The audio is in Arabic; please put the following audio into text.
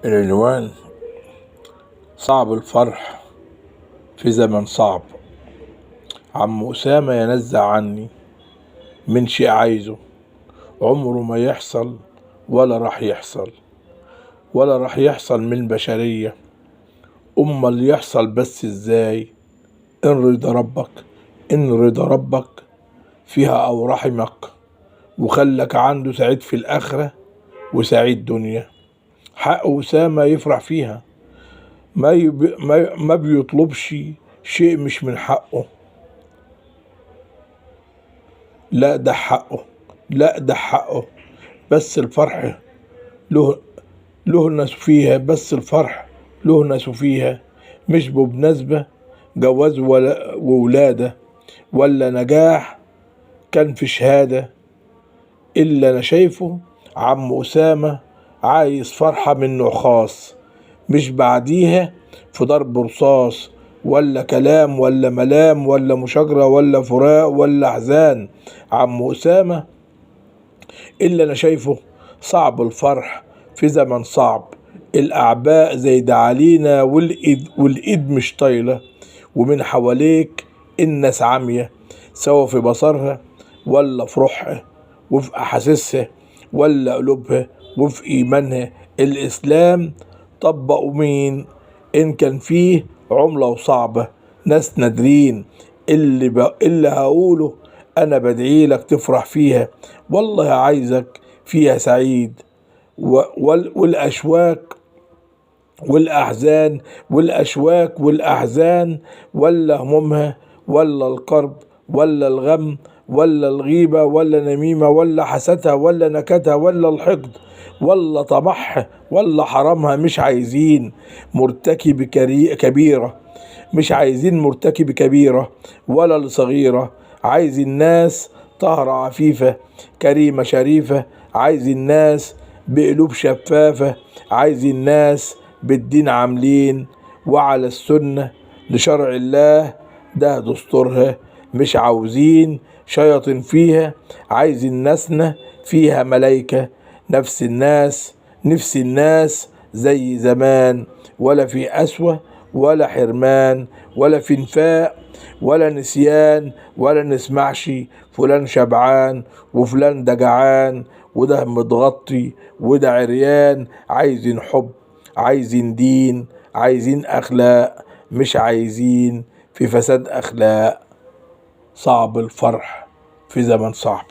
العنوان: صعب الفرح في زمن صعب. عم أسامة ينزع عني من شيء عايزه، عمره ما يحصل ولا راح يحصل، ولا راح يحصل من بشرية. اللي يحصل بس ازاي؟ إن رضا ربك فيها أو رحمك وخلك عنده سعيد في الآخرة وسعيد دنيا. حق أسامة يفرح فيها، ما بيطلبش شيء مش من حقه. لا ده حقه، بس الفرح له ناس فيها، بس الفرح له ناس فيها، مش بمناسبة جواز ولا وولادة ولا نجاح كان في شهادة. اللي أنا شايفه عم أسامة عايز فرحة من نوع خاص، مش بعديها في ضرب رصاص ولا كلام ولا ملام ولا مشاجرة ولا فراق ولا أحزان. عم أسامة اللي أنا شايفه صعب الفرح في زمن صعب. الأعباء زايدة علينا والإيد مش طايلة، ومن حواليك الناس عامية، سواء في بصرها ولا في روحها وفي أحاسيسها ولا قلوبها وفي إيمانها. الإسلام طبقوا مين؟ إن كان فيه عملة وصعبة، ناس نادرين. اللي هقوله أنا بدعي لك تفرح فيها، والله عايزك فيها سعيد. والأشواك والأحزان ولا همومها ولا الكرب ولا الغم ولا الغيبة ولا نميمة ولا حسدها ولا نكتها ولا الحقد ولا طمعها ولا حرامها. مش عايزين مرتكب كبيرة، مش عايزين مرتكب كبيرة ولا لصغيرة. عايز الناس طهرة عفيفة كريمة شريفة، عايز الناس بقلوب شفافة، عايز الناس بالدين عاملين وعلى السنة لشرع الله ده دستورها. مش عاوزين شياطين فيها، عايز الناسنا فيها ملايكة. نفس الناس زي زمان، ولا في قسوة ولا حرمان ولا في انفاق ولا نسيان، ولا نسمعش فلان شبعان وفلان ده جعان وده متغطي وده عريان. عايزين حب، عايزين دين، عايزين أخلاق، مش عايزين في فساد أخلاق. صعب الفرح في زمن صعب.